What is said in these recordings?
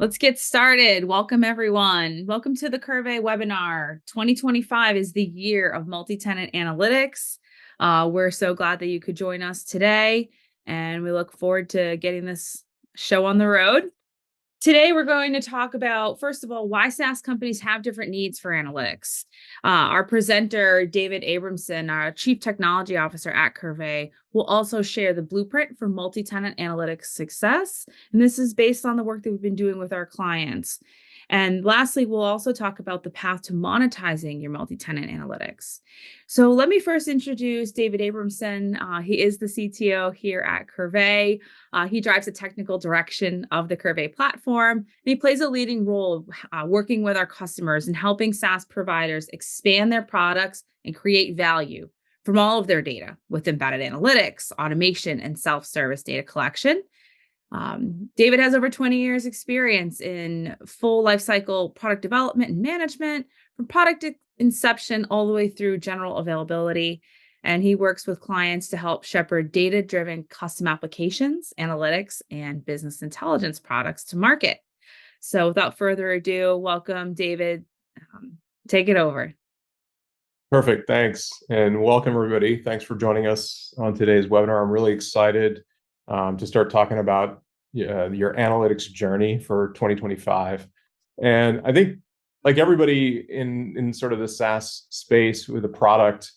Let's get started. Welcome, everyone. Welcome to the Qrvey webinar. 2025 is the year of multi-tenant analytics. We're so glad that you could join us today, and we look forward to getting this show on the road. Today, we're going to talk about, first of all, why SaaS companies have different needs for analytics. Our presenter, David Abramson, our Chief Technology Officer at Qrvey, will also share the blueprint for multi-tenant analytics success. And this is based on the work that we've been doing with our clients. And lastly, we'll also talk about the path to monetizing your multi-tenant analytics. So let me first introduce David Abramson. He is the CTO here at Qrvey. He drives the technical direction of the Qrvey platform, and he plays a leading role working with our customers and helping SaaS providers expand their products and create value from all of their data with embedded analytics, automation, and self-service data collection. David has over 20 years experience in full lifecycle product development and management, from product inception all the way through general availability. And he works with clients to help shepherd data-driven custom applications, analytics, and business intelligence products to market. So without further ado, welcome, David. Take it over. Perfect. Thanks. And welcome, everybody. Thanks for joining us on today's webinar. I'm really excited to start talking about your analytics journey for 2025. And I think, like everybody in sort of the SaaS space with a product,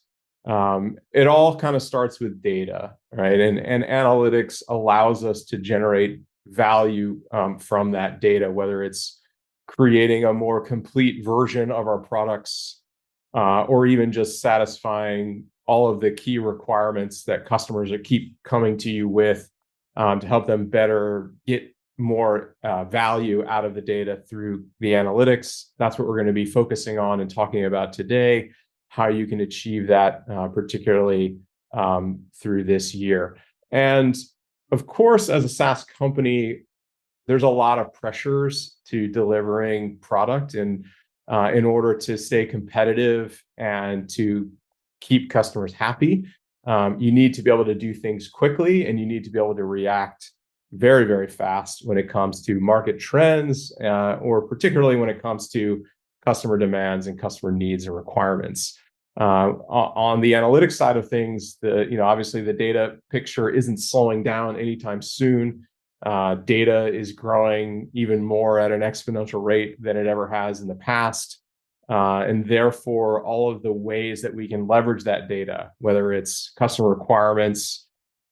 it all kind of starts with data, right? And analytics allows us to generate value from that data, whether it's creating a more complete version of our products, or even just satisfying all of the key requirements that customers keep coming to you with to help them better get more value out of the data through the analytics. That's what we're going to be focusing on and talking about today, how you can achieve that, particularly through this year. And of course, as a SaaS company, there's a lot of pressures to delivering product, and in order to stay competitive and to keep customers happy, you need to be able to do things quickly, and you need to be able to react very, very fast when it comes to market trends, or particularly when it comes to customer demands and customer needs and requirements. On the analytics side of things, obviously the data picture isn't slowing down anytime soon. Data is growing even more at an exponential rate than it ever has in the past. And therefore, all of the ways that we can leverage that data, whether it's customer requirements,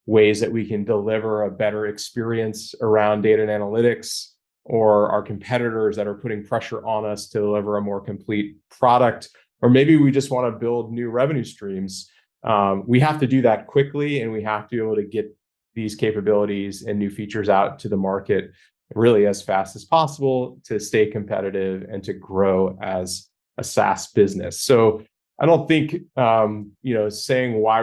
ways that we can deliver a better experience around data and analytics, or our competitors that are putting pressure on us to deliver a more complete product, or maybe we just want to build new revenue streams. We have to do that quickly, and we have to be able to get these capabilities and new features out to the market really as fast as possible to stay competitive and to grow as a SaaS business. So I don't think saying why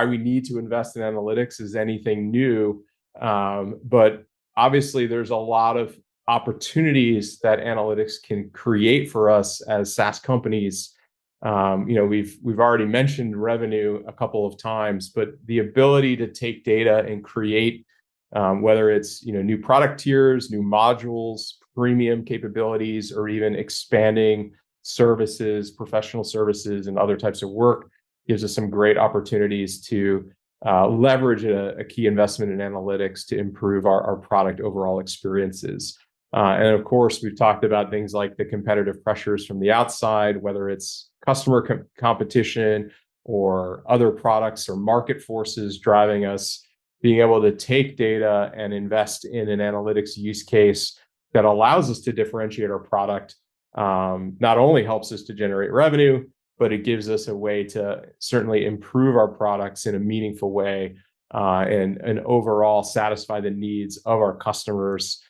we need to invest in analytics is anything new, but obviously there's a lot of opportunities that analytics can create for us as SaaS companies. We've already mentioned revenue a couple of times, but the ability to take data and create, whether it's new product tiers, new modules, premium capabilities, or even expanding services, professional services, and other types of work, gives us some great opportunities to leverage a key investment in analytics to improve our product overall experiences. And of course, we've talked about things like the competitive pressures from the outside, whether it's customer competition or other products or market forces driving us, being able to take data and invest in an analytics use case that allows us to differentiate our product. Not only helps us to generate revenue, but it gives us a way to certainly improve our products in a meaningful way, and overall satisfy the needs of our customers,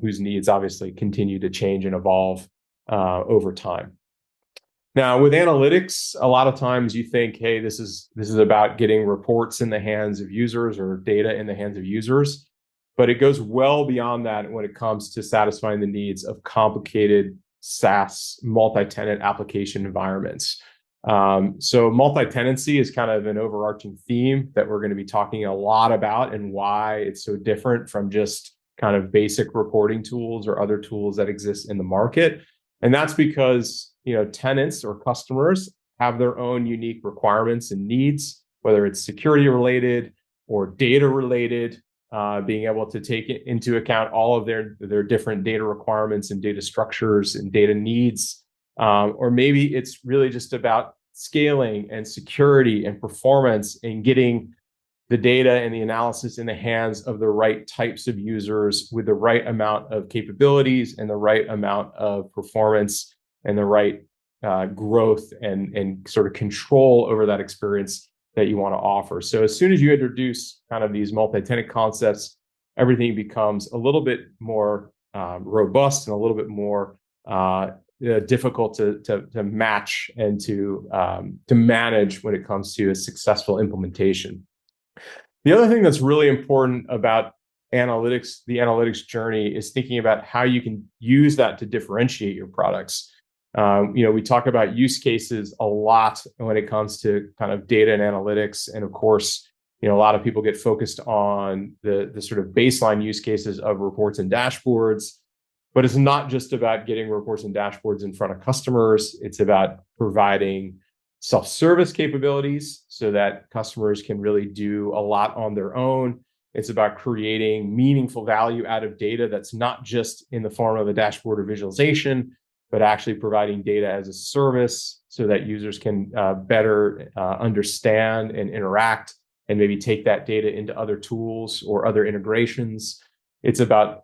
whose needs obviously continue to change and evolve over time. Now, with analytics, a lot of times you think, hey, this is about getting reports in the hands of users or data in the hands of users, but it goes well beyond that when it comes to satisfying the needs of complicated SaaS multi-tenant application environments. So multi-tenancy is kind of an overarching theme that we're going to be talking a lot about, and why it's so different from just kind of basic reporting tools or other tools that exist in the market. And that's because, tenants or customers have their own unique requirements and needs, whether it's security related or data related, being able to take into account all of their different data requirements and data structures and data needs. Or maybe it's really just about scaling and security and performance and getting the data and the analysis in the hands of the right types of users with the right amount of capabilities and the right amount of performance and the right growth and sort of control over that experience that you want to offer. So as soon as you introduce kind of these multi-tenant concepts, everything becomes a little bit more robust and a little bit more difficult to match and to manage when it comes to a successful implementation. The other thing that's really important about analytics, the analytics journey, is thinking about how you can use that to differentiate your products. We talk about use cases a lot when it comes to kind of data and analytics. And of course, a lot of people get focused on the sort of baseline use cases of reports and dashboards. But it's not just about getting reports and dashboards in front of customers. It's about providing self-service capabilities so that customers can really do a lot on their own. It's about creating meaningful value out of data that's not just in the form of a dashboard or visualization, but actually providing data as a service so that users can better understand and interact and maybe take that data into other tools or other integrations. It's about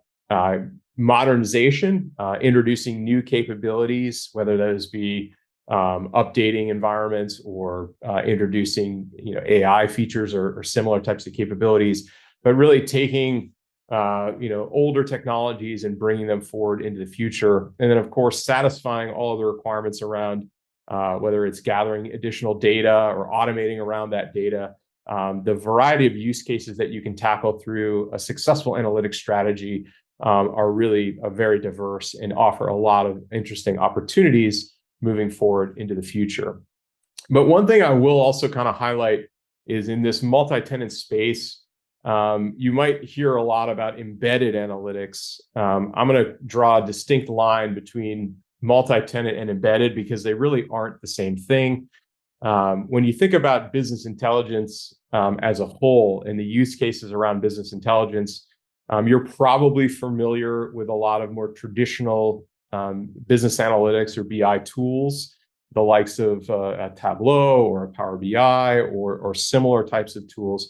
modernization, introducing new capabilities, whether those be updating environments or introducing AI features or similar types of capabilities, but really taking older technologies and bringing them forward into the future. And then, of course, satisfying all of the requirements around whether it's gathering additional data or automating around that data. The variety of use cases that you can tackle through a successful analytics strategy are really very diverse and offer a lot of interesting opportunities moving forward into the future. But one thing I will also kind of highlight is in this multi-tenant space, you might hear a lot about embedded analytics. I'm going to draw a distinct line between multi-tenant and embedded because they really aren't the same thing. When you think about business intelligence as a whole and the use cases around business intelligence, you're probably familiar with a lot of more traditional business analytics or BI tools, the likes of a Tableau or a Power BI or similar types of tools.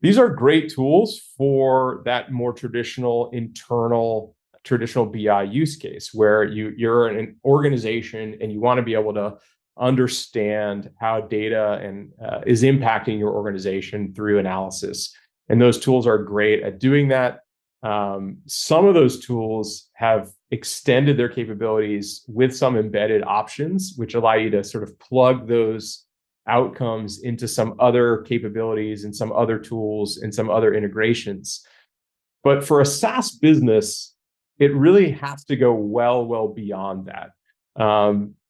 These are great tools for that more traditional BI use case where you're an organization and you want to be able to understand how data is impacting your organization through analysis. And those tools are great at doing that. Some of those tools have extended their capabilities with some embedded options, which allow you to sort of plug those outcomes into some other capabilities and some other tools and some other integrations. But for a SaaS business, it really has to go well beyond that.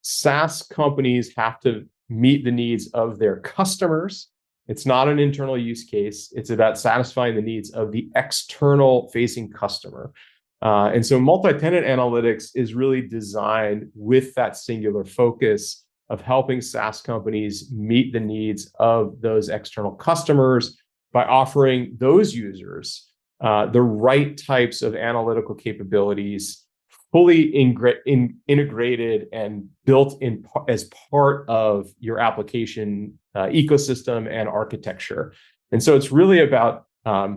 SaaS companies have to meet the needs of their customers. It's not an internal use case. It's about satisfying the needs of the external facing customer. And so multi-tenant analytics is really designed with that singular focus of helping SaaS companies meet the needs of those external customers by offering those users the right types of analytical capabilities, fully integrated and built in as part of your application ecosystem and architecture. And so it's really about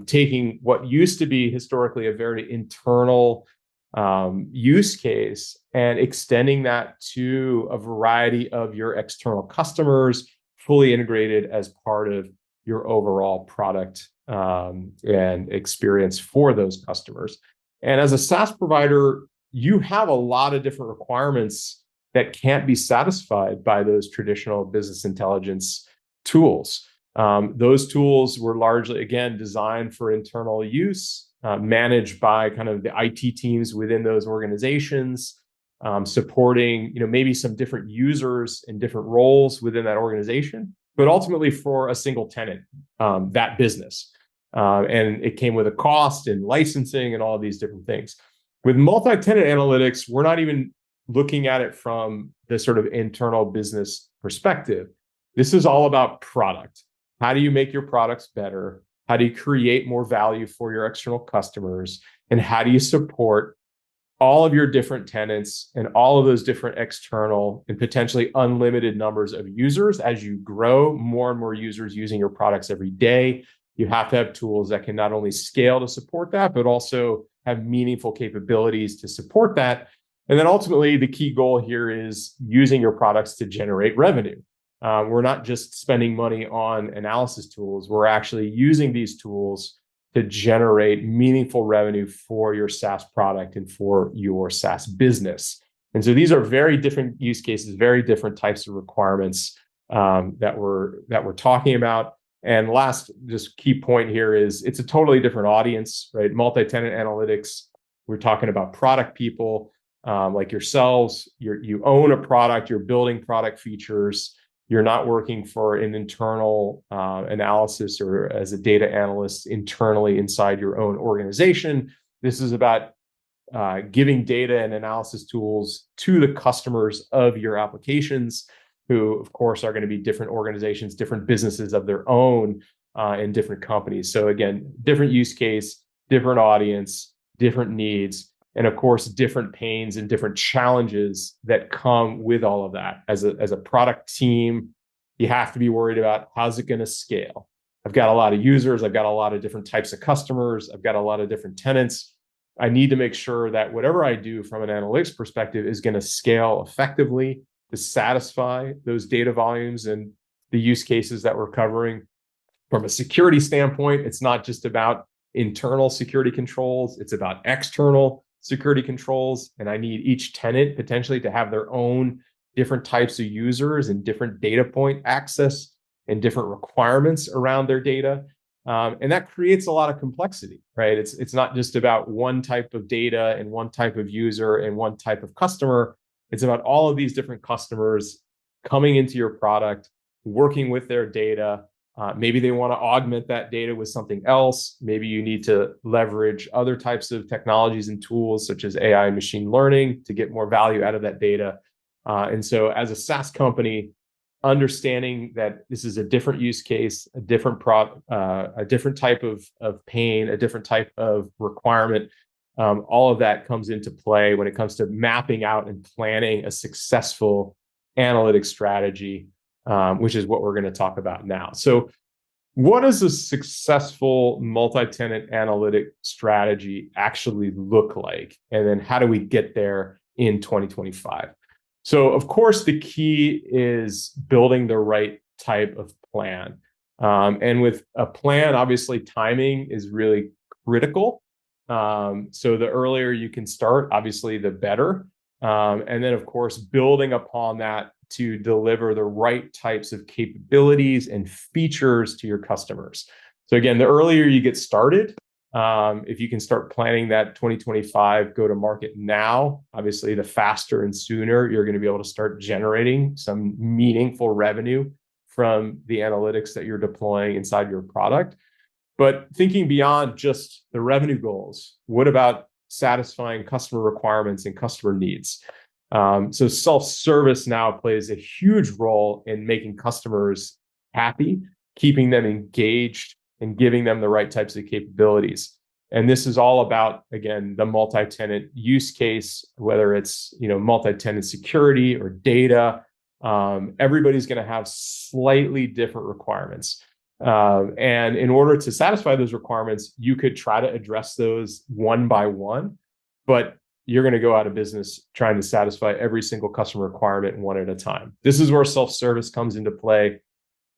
taking what used to be historically a very internal use case and extending that to a variety of your external customers, fully integrated as part of your overall product and experience for those customers. And as a SaaS provider, you have a lot of different requirements that can't be satisfied by those traditional business intelligence tools. Those tools were largely, again, designed for internal use, managed by kind of the IT teams within those organizations, supporting maybe some different users and different roles within that organization, but ultimately for a single tenant, that business. And it came with a cost and licensing and all of these different things. With multi-tenant analytics, we're not even looking at it from the sort of internal business perspective. This is all about product. How do you make your products better? How do you create more value for your external customers? And how do you support all of your different tenants and all of those different external and potentially unlimited numbers of users as you grow more and more users using your products every day? You have to have tools that can not only scale to support that, but also have meaningful capabilities to support that. And then ultimately, the key goal here is using your products to generate revenue. We're not just spending money on analysis tools. We're actually using these tools to generate meaningful revenue for your SaaS product and for your SaaS business. And so these are very different use cases, very different types of requirements that we're talking about. And last, just key point here is it's a totally different audience, right? Multi-tenant analytics, we're talking about product people like yourselves. You own a product, you're building product features. You're not working for an internal analysis or as a data analyst internally inside your own organization. This is about giving data and analysis tools to the customers of your applications, who, of course, are going to be different organizations, different businesses of their own, and different companies. So again, different use case, different audience, different needs, and of course, different pains and different challenges that come with all of that. As a product team, you have to be worried about how's it going to scale. I've got a lot of users. I've got a lot of different types of customers. I've got a lot of different tenants. I need to make sure that whatever I do from an analytics perspective is going to scale effectively to satisfy those data volumes and the use cases that we're covering. From a security standpoint, it's not just about internal security controls. It's about external security controls. And I need each tenant potentially to have their own different types of users and different data point access and different requirements around their data. And that creates a lot of complexity, right? It's not just about one type of data and one type of user and one type of customer. It's about all of these different customers coming into your product, working with their data. Maybe they want to augment that data with something else. Maybe you need to leverage other types of technologies and tools such as AI and machine learning to get more value out of that data. And so as a SaaS company, understanding that this is a different use case, a different type of pain, a different type of requirement, all of that comes into play when it comes to mapping out and planning a successful analytics strategy, which is what we're going to talk about now. So what does a successful multi-tenant analytic strategy actually look like? And then how do we get there in 2025? So, of course, the key is building the right type of plan. And with a plan, obviously, timing is really critical. So the earlier you can start, obviously, the better. And then, of course, building upon that to deliver the right types of capabilities and features to your customers. So again, the earlier you get started, if you can start planning that 2025 go to market now, obviously the faster and sooner you're going to be able to start generating some meaningful revenue from the analytics that you're deploying inside your product. But thinking beyond just the revenue goals, what about satisfying customer requirements and customer needs? So self-service now plays a huge role in making customers happy, keeping them engaged, and giving them the right types of capabilities. And this is all about, again, the multi-tenant use case, whether it's multi-tenant security or data. Everybody's going to have slightly different requirements. And in order to satisfy those requirements, you could try to address those one by one, but you're going to go out of business trying to satisfy every single customer requirement one at a time. This is where self-service comes into play,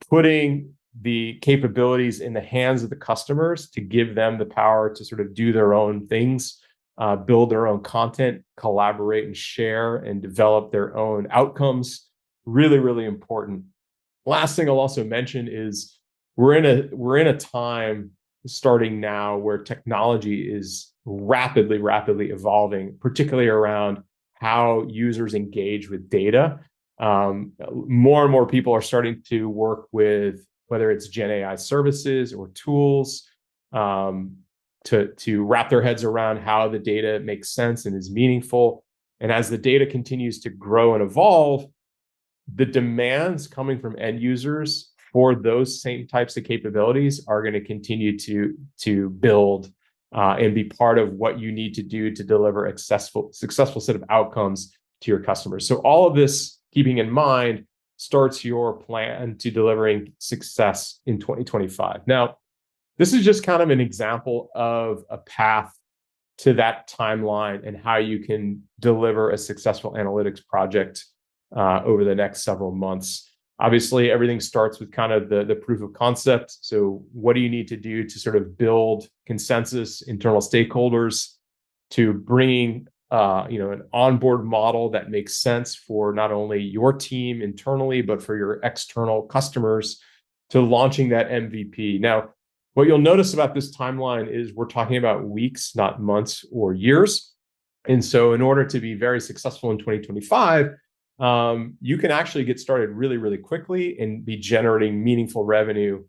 putting the capabilities in the hands of the customers to give them the power to sort of do their own things, build their own content, collaborate and share and develop their own outcomes. Really, really important. Last thing I'll also mention is we're in a time starting now where technology is rapidly evolving, particularly around how users engage with data. More and more people are starting to work with whether it's Gen AI services or tools to wrap their heads around how the data makes sense and is meaningful. And as the data continues to grow and evolve, the demands coming from end users for those same types of capabilities are going to continue to build and be part of what you need to do to deliver a successful set of outcomes to your customers. So all of this, keeping in mind, starts your plan to delivering success in 2025. Now, this is just kind of an example of a path to that timeline and how you can deliver a successful analytics project over the next several months. Obviously, everything starts with kind of the proof of concept. So what do you need to do to sort of build consensus, internal stakeholders, to bringing an onboard model that makes sense for not only your team internally, but for your external customers, to launching that MVP. Now, what you'll notice about this timeline is we're talking about weeks, not months or years. And so in order to be very successful in 2025, you can actually get started really, really quickly and be generating meaningful revenue,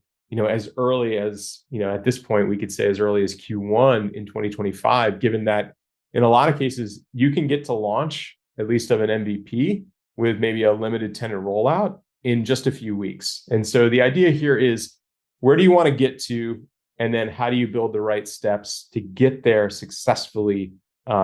as early as, at this point, we could say as early as Q1 in 2025, given that in a lot of cases, you can get to launch, at least of an MVP, with maybe a limited tenant rollout in just a few weeks. And so the idea here is, where do you want to get to? And then how do you build the right steps to get there successfully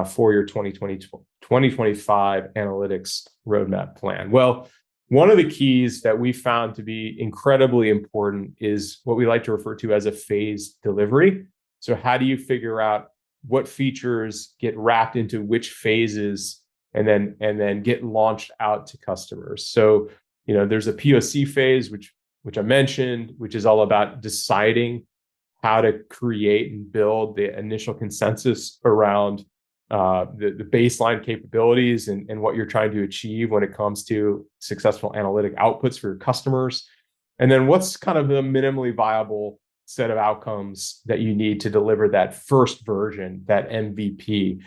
for your 2025 analytics roadmap plan? Well, one of the keys that we found to be incredibly important is what we like to refer to as a phased delivery. So how do you figure out what features get wrapped into which phases and then get launched out to customers? So, there's a POC phase, which I mentioned, which is all about deciding how to create and build the initial consensus around the baseline capabilities and what you're trying to achieve when it comes to successful analytic outputs for your customers. And then what's kind of the minimally viable set of outcomes that you need to deliver that first version, that MVP.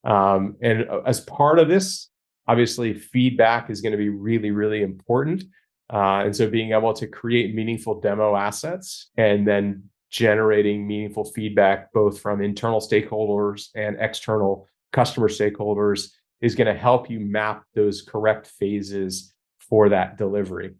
And as part of this, obviously, feedback is going to be really, really important. And so being able to create meaningful demo assets and then generating meaningful feedback, both from internal stakeholders and external customer stakeholders, is going to help you map those correct phases for that delivery.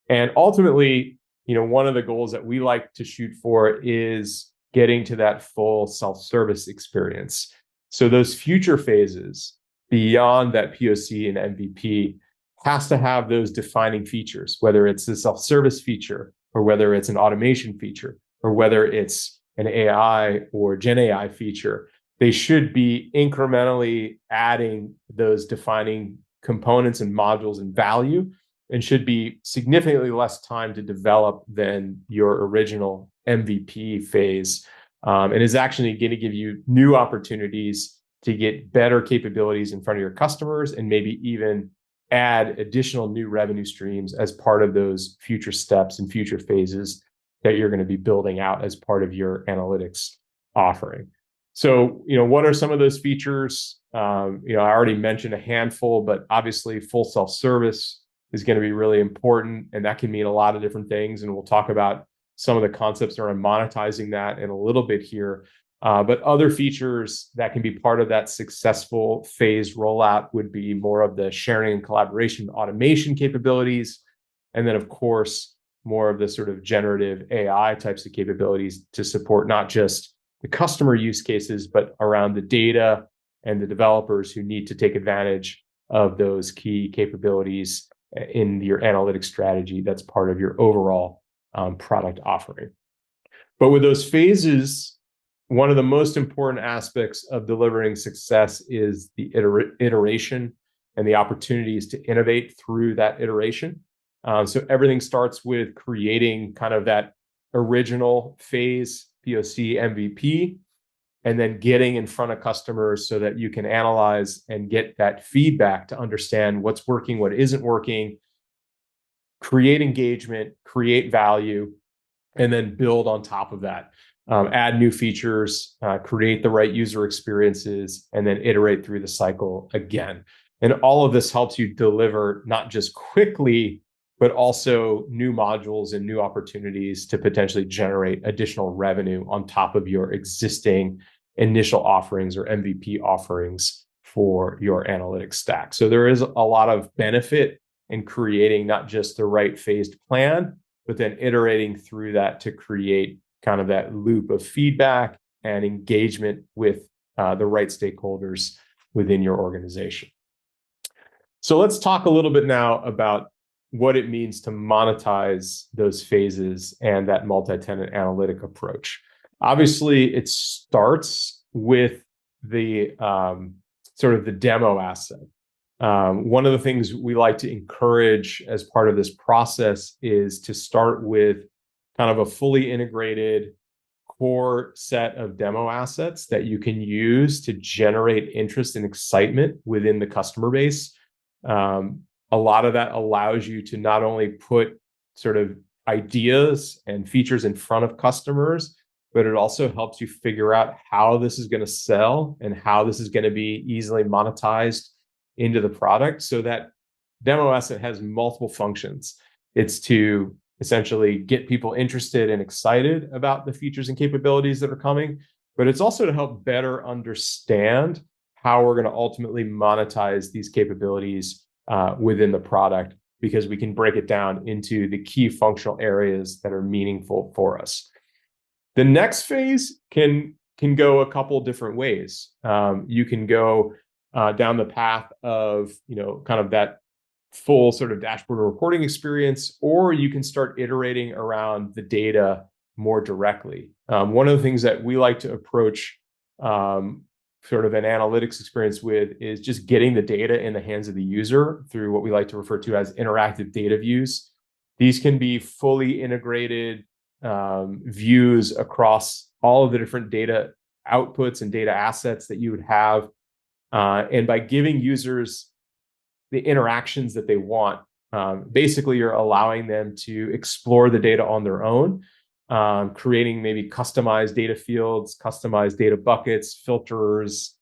And ultimately, one of the goals that we like to shoot for is getting to that full self-service experience. So those future phases beyond that POC and MVP has to have those defining features, whether it's a self-service feature or whether it's an automation feature or whether it's an AI or Gen AI feature. They should be incrementally adding those defining components and modules and value, and should be significantly less time to develop than your original MVP phase, and is actually going to give you new opportunities to get better capabilities in front of your customers and maybe even add additional new revenue streams as part of those future steps and future phases that you're going to be building out as part of your analytics offering. So, what are some of those features? I already mentioned a handful, but obviously full self-service is going to be really important, and that can mean a lot of different things. And we'll talk about some of the concepts around monetizing that in a little bit here. But other features that can be part of that successful phase rollout would be more of the sharing and collaboration automation capabilities. And then, of course, more of the sort of generative AI types of capabilities to support not just the customer use cases, but around the data and the developers who need to take advantage of those key capabilities in your analytics strategy that's part of your overall product offering. But with those phases, one of the most important aspects of delivering success is the iteration and the opportunities to innovate through that iteration. So everything starts with creating kind of that original phase, POC, MVP, and then getting in front of customers so that you can analyze and get that feedback to understand what's working, what isn't working, create engagement, create value, and then build on top of that. Add new features, create the right user experiences, and then iterate through the cycle again. And all of this helps you deliver not just quickly but also new modules and new opportunities to potentially generate additional revenue on top of your existing initial offerings or MVP offerings for your analytics stack. So there is a lot of benefit in creating not just the right phased plan, but then iterating through that to create kind of that loop of feedback and engagement with the right stakeholders within your organization. So let's talk a little bit now about what it means to monetize those phases and that multi-tenant analytic approach. Obviously, it starts with the sort of the demo asset. One of the things we like to encourage as part of this process is to start with kind of a fully integrated core set of demo assets that you can use to generate interest and excitement within the customer base. A lot of that allows you to not only put sort of ideas and features in front of customers, but it also helps you figure out how this is going to sell and how this is going to be easily monetized into the product. So that demo asset has multiple functions. It's to essentially get people interested and excited about the features and capabilities that are coming, but it's also to help better understand how we're going to ultimately monetize these capabilities within the product, because we can break it down into the key functional areas that are meaningful for us. The next phase can go a couple different ways. You can go down the path of, kind of that full sort of dashboard reporting experience, or you can start iterating around the data more directly. One of the things that we like to approach sort of an analytics experience with is just getting the data in the hands of the user through what we like to refer to as interactive data views. These can be fully integrated views across all of the different data outputs and data assets that you would have. And by giving users the interactions that they want, basically you're allowing them to explore the data on their own, creating maybe customized data fields, customized data buckets, filters,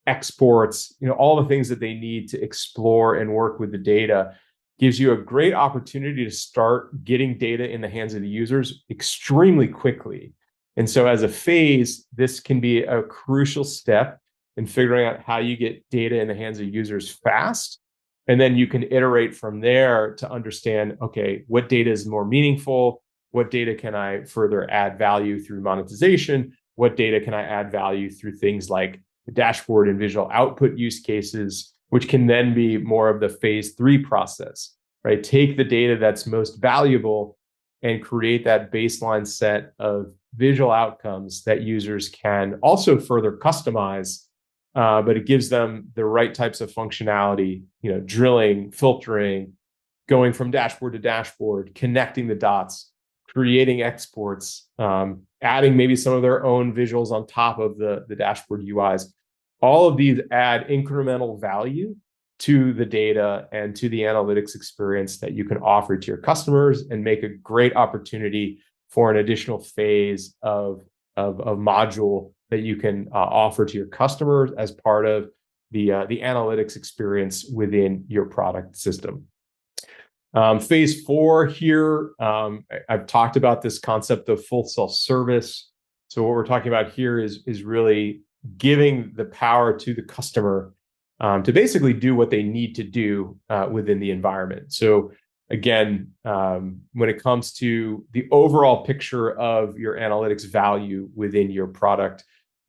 exports, all the things that they need to explore and work with the data. Gives you a great opportunity to start getting data in the hands of the users extremely quickly. And so as a phase, this can be a crucial step in figuring out how you get data in the hands of users fast. And then you can iterate from there to understand, okay, what data is more meaningful? What data can I further add value through monetization? What data can I add value through things like the dashboard and visual output use cases, which can then be more of the phase 3 process, right? Take the data that's most valuable and create that baseline set of visual outcomes that users can also further customize, but it gives them the right types of functionality, drilling, filtering, going from dashboard to dashboard, connecting the dots, creating exports, adding maybe some of their own visuals on top of the dashboard UIs. All of these add incremental value to the data and to the analytics experience that you can offer to your customers, and make a great opportunity for an additional phase of module that you can offer to your customers as part of the analytics experience within your product system. Phase 4 here, I've talked about this concept of full self-service. So what we're talking about here is really giving the power to the customer to basically do what they need to do within the environment. So again, when it comes to the overall picture of your analytics value within your product,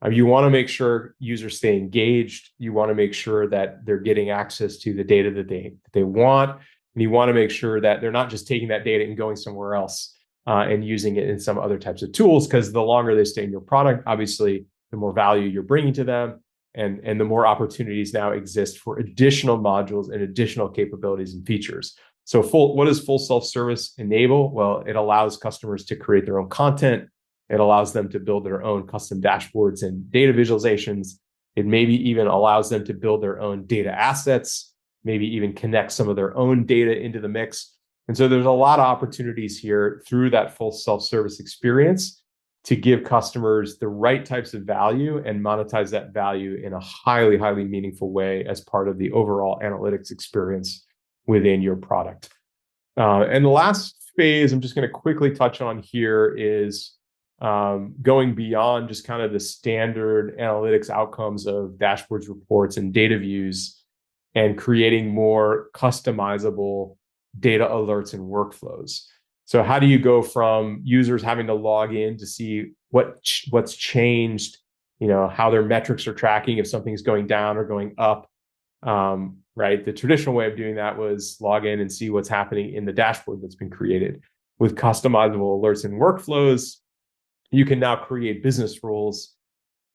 you want to make sure users stay engaged. You want to make sure that they're getting access to the data that they want. And you want to make sure that they're not just taking that data and going somewhere else and using it in some other types of tools, because the longer they stay in your product, obviously, the more value you're bringing to them, and the more opportunities now exist for additional modules and additional capabilities and features. So what does full self-service enable? Well, it allows customers to create their own content. It allows them to build their own custom dashboards and data visualizations. It maybe even allows them to build their own data assets, maybe even connect some of their own data into the mix. And so there's a lot of opportunities here through that full self-service experience to give customers the right types of value and monetize that value in a highly, highly meaningful way as part of the overall analytics experience within your product. And the last phase I'm just going to quickly touch on here is going beyond just kind of the standard analytics outcomes of dashboards, reports, and data views, and creating more customizable data alerts and workflows. So how do you go from users having to log in to see what's changed, how their metrics are tracking, if something's going down or going up, right? The traditional way of doing that was log in and see what's happening in the dashboard that's been created. With customizable alerts and workflows, you can now create business rules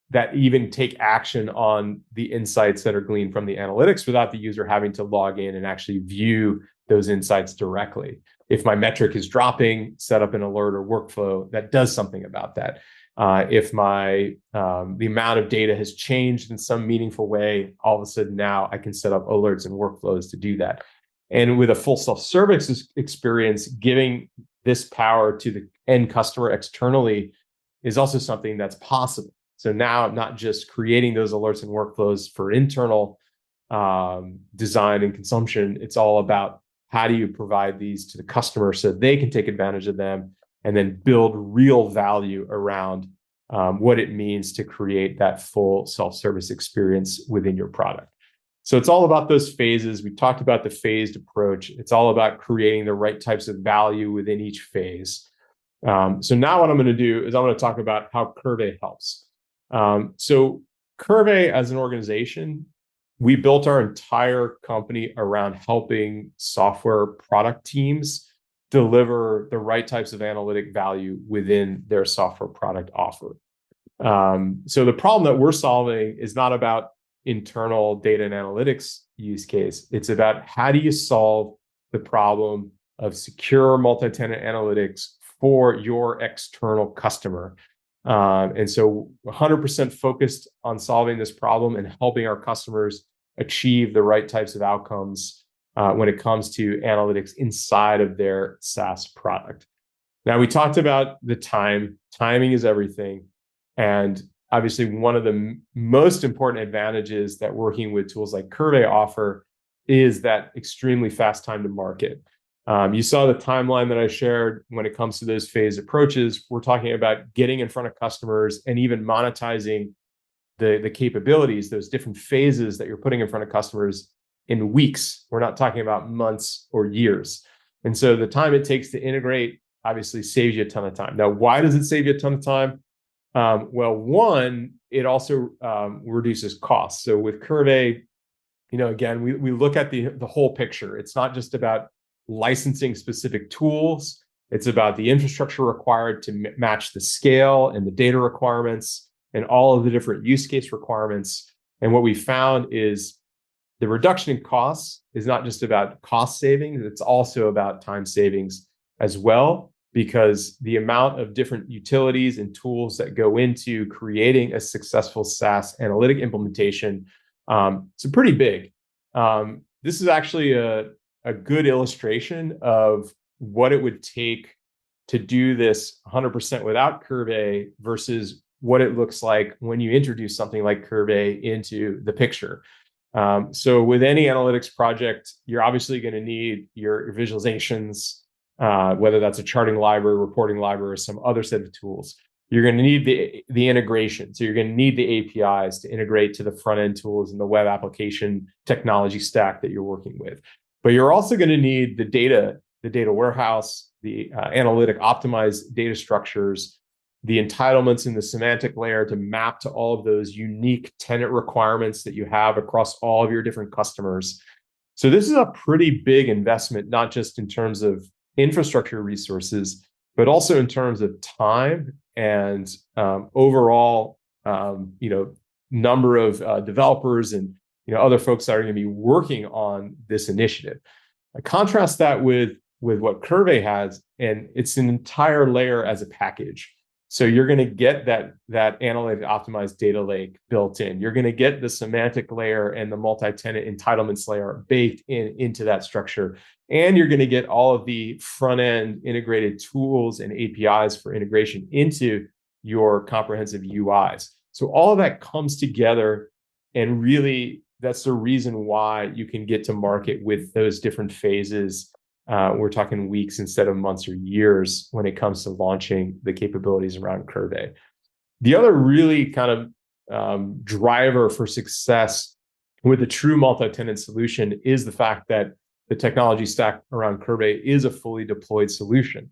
that even take action on the insights that are gleaned from the analytics without the user having to log in and actually view those insights directly. If my metric is dropping, set up an alert or workflow that does something about that. If the amount of data has changed in some meaningful way, all of a sudden now I can set up alerts and workflows to do that. And with a full self-service experience, giving this power to the end customer externally is also something that's possible. So now not just creating those alerts and workflows for internal design and consumption, it's all about how do you provide these to the customer so they can take advantage of them and then build real value around what it means to create that full self-service experience within your product. So it's all about those phases. We talked about the phased approach. It's all about creating the right types of value within each phase. So now what I'm going to do is I'm going to talk about how Qrvey helps. So Qrvey as an organization, we built our entire company around helping software product teams deliver the right types of analytic value within their software product offer. So the problem that we're solving is not about internal data and analytics use case. It's about how do you solve the problem of secure multi-tenant analytics for your external customer. And so 100% focused on solving this problem and helping our customers achieve the right types of outcomes when it comes to analytics inside of their SaaS product. Now, we talked about the timing is everything. And obviously, one of the most important advantages that working with tools like Qrvey offer is that extremely fast time to market. You saw the timeline that I shared when it comes to those phase approaches. We're talking about getting in front of customers and even monetizing the capabilities, those different phases that you're putting in front of customers in weeks. We're not talking about months or years. And so the time it takes to integrate obviously saves you a ton of time. Now, why does it save you a ton of time? Well, one, it also reduces costs. So with Qrvey, again, we look at the whole picture. It's not just about licensing specific tools. It's about the infrastructure required to match the scale and the data requirements and all of the different use case requirements. And what we found is the reduction in costs is not just about cost savings, it's also about time savings as well, because the amount of different utilities and tools that go into creating a successful SaaS analytic implementation, it's pretty big. This is actually a good illustration of what it would take to do this 100% without Qrvey versus what it looks like when you introduce something like Qrvey into the picture. So with any analytics project, you're obviously going to need your visualizations, whether that's a charting library, reporting library, or some other set of tools. You're going to need the integration. So you're going to need the APIs to integrate to the front-end tools and the web application technology stack that you're working with. But you're also going to need the data warehouse, the analytic optimized data structures, the entitlements in the semantic layer to map to all of those unique tenant requirements that you have across all of your different customers. So this is a pretty big investment, not just in terms of infrastructure resources, but also in terms of time and overall, number of developers and other folks that are going to be working on this initiative. I contrast that with what Qrvey has, and it's an entire layer as a package. So you're going to get that analytic optimized data lake built in. You're going to get the semantic layer and the multi-tenant entitlements layer baked into that structure. And you're going to get all of the front-end integrated tools and APIs for integration into your comprehensive UIs. So all of that comes together, and really that's the reason why you can get to market with those different phases We're talking weeks instead of months or years when it comes to launching the capabilities around Qrvey. The other really kind of driver for success with a true multi-tenant solution is the fact that the technology stack around Qrvey is a fully deployed solution.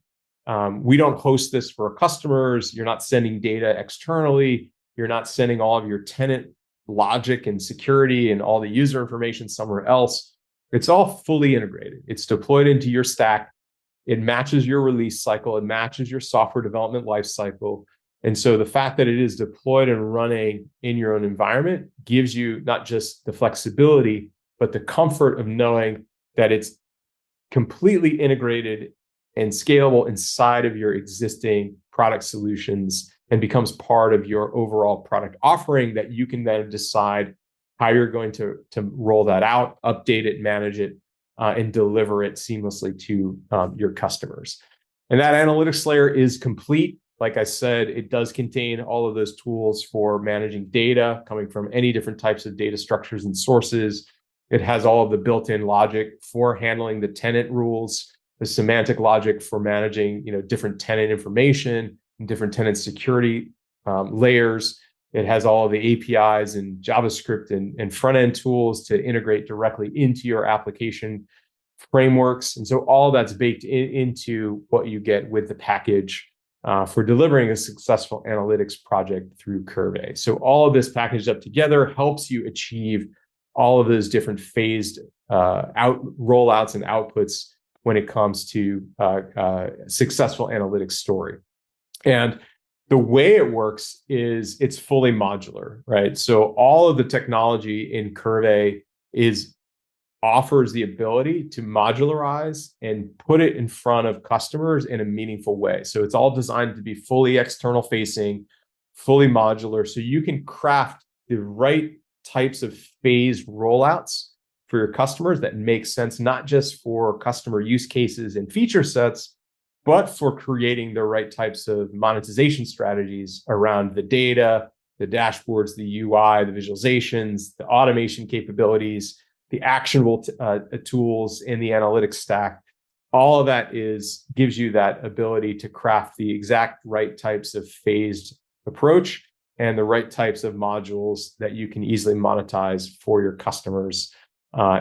We don't host this for our customers. You're not sending data externally. You're not sending all of your tenant logic and security and all the user information somewhere else. It's all fully integrated. It's deployed into your stack. It matches your release cycle. It matches your software development life cycle. And so the fact that it is deployed and running in your own environment gives you not just the flexibility, but the comfort of knowing that it's completely integrated and scalable inside of your existing product solutions and becomes part of your overall product offering that you can then decide how you're going to roll that out, update it, manage it, and deliver it seamlessly to your customers. And that analytics layer is complete. Like I said, it does contain all of those tools for managing data coming from any different types of data structures and sources. It has all of the built-in logic for handling the tenant rules, the semantic logic for managing, different tenant information and different tenant security layers. It has all of the APIs and JavaScript and front-end tools to integrate directly into your application frameworks. And so all that's baked into what you get with the package for delivering a successful analytics project through Qrvey. So all of this packaged up together helps you achieve all of those different phased rollouts and outputs when it comes to successful analytics story. And the way it works is it's fully modular, right? So all of the technology in Qrvey offers the ability to modularize and put it in front of customers in a meaningful way. So it's all designed to be fully external facing, fully modular, so you can craft the right types of phased rollouts for your customers that make sense, not just for customer use cases and feature sets, but for creating the right types of monetization strategies around the data, the dashboards, the UI, the visualizations, the automation capabilities, the actionable tools in the analytics stack. All of that gives you that ability to craft the exact right types of phased approach and the right types of modules that you can easily monetize for your customers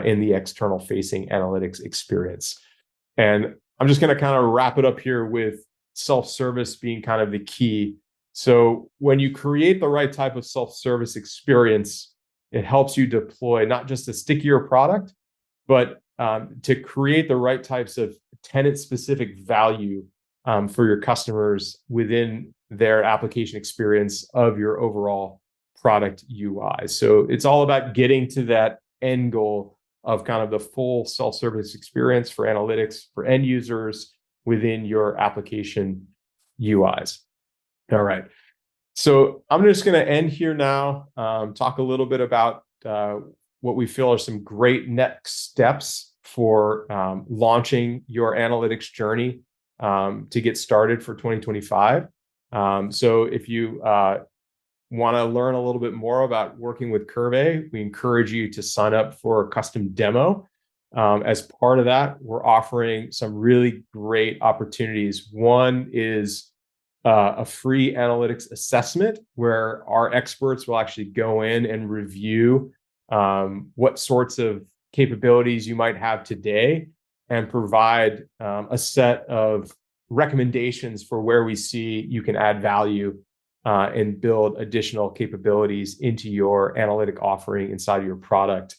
in the external facing analytics experience. And I'm just going to kind of wrap it up here with self-service being kind of the key. So when you create the right type of self-service experience, it helps you deploy not just a stickier product, but to create the right types of tenant-specific value for your customers within their application experience of your overall product UI. So it's all about getting to that end goal of kind of the full self-service experience for analytics for end users within your application UIs. All right. So I'm just going to end here now, talk a little bit about what we feel are some great next steps for launching your analytics journey to get started for 2025. So if you want to learn a little bit more about working with Qrvey, we encourage you to sign up for a custom demo. As part of that, we're offering some really great opportunities. One is a free analytics assessment where our experts will actually go in and review what sorts of capabilities you might have today and provide a set of recommendations for where we see you can add value and build additional capabilities into your analytic offering inside of your product.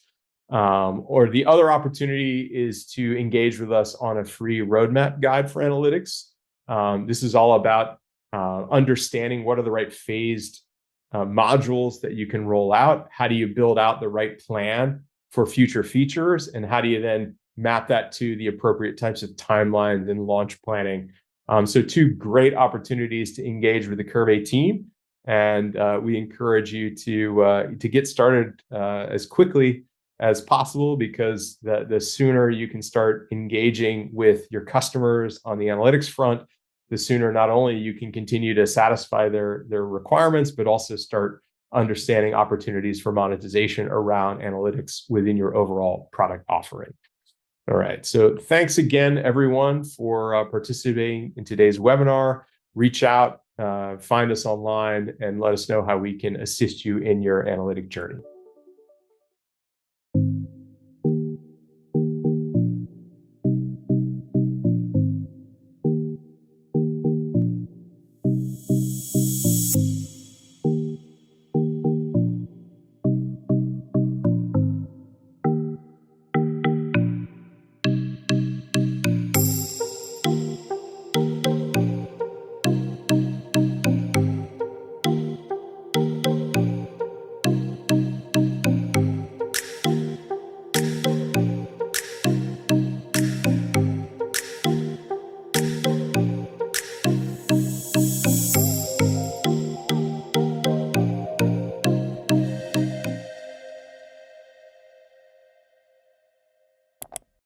Or the other opportunity is to engage with us on a free roadmap guide for analytics. This is all about understanding what are the right phased modules that you can roll out. How do you build out the right plan for future features? And how do you then map that to the appropriate types of timelines and launch planning? So two great opportunities to engage with the Qrvey team. And we encourage you to get started as quickly as possible, because the sooner you can start engaging with your customers on the analytics front, the sooner not only you can continue to satisfy their requirements, but also start understanding opportunities for monetization around analytics within your overall product offering. All right. So thanks again, everyone, for participating in today's webinar. Reach out, find us online, and let us know how we can assist you in your analytic journey.